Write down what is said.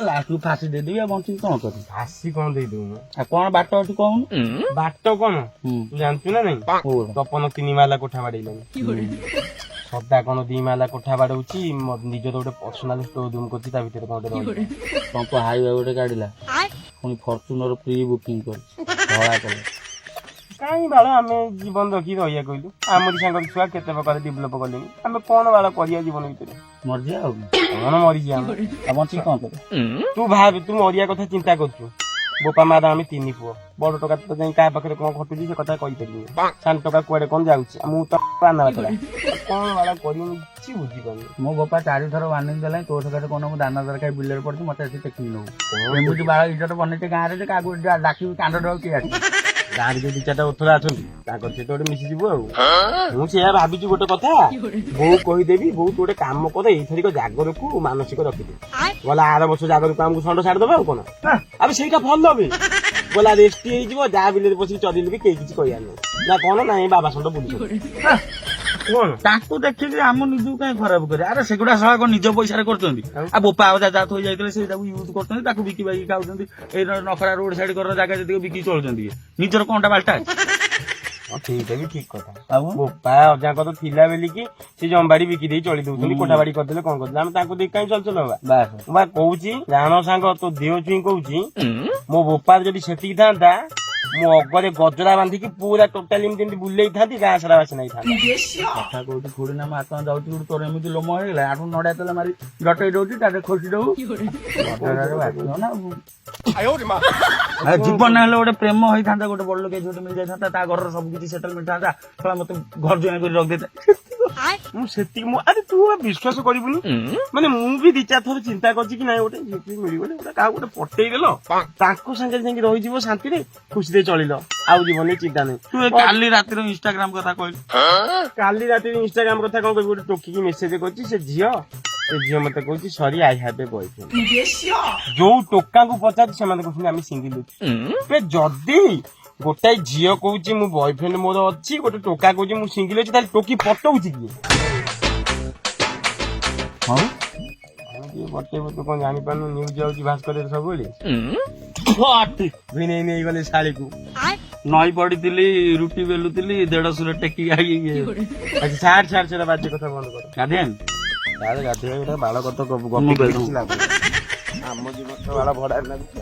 ଲାଷ୍ଟକୁ ଫାସି ଦେଇଦେବି ଆଉ ବଞ୍ଚିକି କଣ କରିବି? ଫାସି କଣ ଦେଇଦବୁ? ଆଉ କଣ ବାଟ ଅଛି କହୁନୁ? ବାଟ କଣ ହୁଁ। ତୁ ଜାଣିଛୁ ନା ନାଇଁ? ତପନ 3 ମାଲା କୋଠା ବାଡେଇଲାଣି। ସଦା କଣ 2 ମାଲା କୋଠା ବାଡଉଛି। ନିଜର ଗୋଟେ ପର୍ସନାଲ ଷ୍ଟୋର ରୁମ କରିଛି, ତା ଭିତରେ କଣ ଗୋଟେ ରହିବ। ଟମ୍ପ ହାଇୱେ ଗୋଟେ କାଢିଲା, ପୁଣି ଫର୍ଚୁନର ପ୍ରି ବୁକିଂ କରିଛି ଧଳା କଲର। କାହିଁ ବାଳ ଆମେ ଜୀବନ ରଖି ରହିବା କହିଲୁ? ଆମରି ସାଙ୍ଗ ଛୁଆ କେତେ ପ୍ରକାର ଡେଭଲପ କଲେଣି, ଆମେ କଣ ବାଳ କରିବା ଜୀବନ ଭିତରେ? ମରିଯିବା ଆଉ କଣ ମରିଯିବା ଆମେ? ଆଉ ବଞ୍ଚିକି କଣ କରିବି? ତୁ ଭାବେ, ତୁ ମରିବା କଥା ଚିନ୍ତା କରୁଛୁ। ବୋପା ମା ଆମେ 3 ପୁଅ, ବଡ ଟୋକା ତ ଯାଇ କାହା ପାଖରେ କଣ ଘଟୁଛି ସେ କଥା କହିପାରିବି। ସାନ ଟୋକା କୁଆଡେ କଣ ଯାଉଛି, ମୁଁ ତ କଣ ବାଳ କରିବି କିଛି ବୁଝିପାରୁନି। ମୋ ବାପା 4 ଥର ୱାର୍ଣ୍ଣିଂ ଦେଲାଣି, ତୋ ସକାଶେ କଣ ମୁଁ ଦାନା ଦରକାର ବିଲରେ ପଡୁଛି, ମତେ ଏଠି ଟେକିକି ନବୁ। ଏମିତି ବାଳ ଇଜତ ବନେଇছে ଗାଁରେ ଯେ କାହାକୁ ଡାକିବି କାଣ୍ଡ ଡର କିଏ ଆସିବ? ଗାଁରେ ଯୋଉ 2-4ଟା ଓଥରା ଅଛନ୍ତି ତାଙ୍କର ସହିତ ଗୋଟେ ମିଶିଯିବୁ ଆଉ। ମୁଁ ସେଇଆ ଭାବିଛୁ ଗୋଟେ କଥା, ବୋଉ କହିଦେବି, ବୋଉ ତୁ ଗୋଟେ କାମ କର, ଏଇଥରିକ ଜାଗରକୁ ମାନସିକ ରଖିଦେ। ଗଲା ଆର ବର୍ଷ ଜାଗରକୁ ଆମକୁ ଷଣ୍ଢ ଛାଡିଦବା ଆଉ କଣ? ଆବେ ସେଇଟା ଭଲ ବି ଗଲା ରେଷ୍ଟି ହେଇଯିବ, ଯାହା ବିଲରେ ବସିକି ଚଲେଇଲେ ବି କେହି କିଛି କହିବାର ନାହିଁ। ନା କଣ ନା ଏଇ ବାବା ଷଣ୍ଢ ବୁଲିବ କଣ? ତାଙ୍କୁ ଦେଖିକି ଆମ ନିଜକୁ କାଇଁ ଖରାପ କରେ? ଆରେ ସେଗୁଡା ସହ କଣ ନିଜ ପଇସାରେ କରୁଛନ୍ତି? ଆଉ ବୋପା ଆଉ ଯାହା ଥୋଇ ଯାଇଥିଲେ ସେଇଟାକୁ ୟୁଜ କରୁଛନ୍ତି, ତାକୁ ବିକି ବାକି ଖାଉଛନ୍ତି। ଏଇ ନଖରା ରୋଡ ସାଇଡ କର ଜାଗା ଯେତିକି ବିକି ଚଳୁଛନ୍ତି, ନିଜର କଣଟା ବାଲ୍ଟା? ସେଇଟା ବି ଠିକ କଥା। ଆଉ ବୋପା ଅଜାଙ୍କ ତ ଥିଲା ବୋଲିକି ସେ ଜମ୍ବାଡି ବିକି ଦେଇ ଚଳି ଦଉଛନ୍ତି, କୋଠା ବାଡି କରିଦେଲେ କଣ କରିଦେଲେ, ଆମେ ତାଙ୍କୁ ଦେଇ କାହିଁ ଚଳଚଲ ହବା? ମୁଁ ବା କହୁଛି ଜାଣ ସାଙ୍ଗ ତୋ ଦେହ ଛୁଇଁ କହୁଛି, ମୋ ବୋପାର ଯଦି ସେତିକି ଥାନ୍ତା ମୁଁ ଅଗରେ ଗଜରା ବାନ୍ଧିକି ପୁରା ଟୋଟାଲି ଯେମିତି ବୁଲେଇଥାନ୍ତି, ଗାଁ ସାରା ବାସି ନେଇଥାନ୍ତି। କଥା କହୁଛି ଖୁଡି ନା ମୁଁ ଆତ୍ମା ଯାଉଛି, ତୋର ଏମିତି ଲୋମ ହେଇଗଲା, ଆଠୁ ନଡିଆ ତେଲ ମାରି ଜଟେଇ ଦଉଛି, ତାପରେ ଖୋସି ଦବୁ ନା। ଜୀବନ ହେଲେ ଗୋଟେ ପ୍ରେମ ହେଇଥାନ୍ତା, ଗୋଟେ ବଡ ଲୋକ ଝିଅଟେ ମିଳିଯାଇଥାନ୍ତା, ତା ଘରର ସବୁ କିଛି ସେଟଲମେଣ୍ଟ ଥାନ୍ତା, ମତେ ଘର ଜୁଆଇଁ କରି ରଖିଦେଇଥା। ମୁଁ ସେତିକି ଆରେ ତୁ ବିଶ୍ୱାସ କରିବୁନି, ମାନେ ମୁଁ ବି 2-4 ଥର ଚିନ୍ତା କରିଛି କି ନାଇଁ ଗୋଟେ ଝିଅ ମିଳିବନି, ଗୋଟେ କାହାକୁ ଗୋଟେ ପଟେଇ ଦେଲ, ତାଙ୍କ ସାଙ୍ଗରେ ଯାଇକି ରହିଯିବ ଶାନ୍ତିରେ, ଖୁସିରେ ଚଳିଲ, ଆଉ ଜୀବନରେ ଚିନ୍ତା ନାହିଁ। ତୁ କାଲି ରାତିର ଇନଷ୍ଟାଗ୍ରାମ କଥା କହିଲୁ। କାଲି ରାତିରେ ଇନଷ୍ଟାଗ୍ରାମ କଥା କଣ କହିବି? ଗୋଟେ ଟୋକିକି ମେସେଜ କରିଛି ସେ ଝିଅ ମତେ କହୁଛି ସରି ଆଇ ହାଭ୍ ଏ ବୟଫ୍ରେଣ୍ଡ। ଯୋଉ ଟୋକାଙ୍କୁ ପଚାରୁଛି ସେମାନେ କହୁଛନ୍ତି ଆମେ ସିଙ୍ଗିଲ ଅଛୁ। ଯଦି ଗୋଟାଏ ଝିଅ କହୁଛି ମୁଁ ବୟଫ୍ରେଣ୍ଡ ମୋର ଅଛି, ଗୋଟେ ଟୋକା କହୁଛି ମୁଁ ସିଙ୍ଗିଲ ଅଛି, ତାହେଲେ ଟୋକି ପଟଉଛି କିଏ? ପଟେଇବ ତୁ କଣ ଜାଣିପାରୁନୁ? ନ୍ୟୁଜ ଆଉଛି ଭାସ୍କରରେ ସବୁବେଳେ। ନେଇଗଲେ ଶାଳୀକୁ। ନଈ ପଡିଥିଲି, ରୁଟି ବେଲୁଥିଲି, 150 ଟେକି ଛାଡ ସେଟା ବାଜ୍ୟ କଥା ବନ୍ଦ କର। ଗାଧେନ୍ ଗାଧେଇବା ବାଳ କଥା ଆମ ଜୀବନ ବାଳ ଭଡା ଲାଗୁଛି।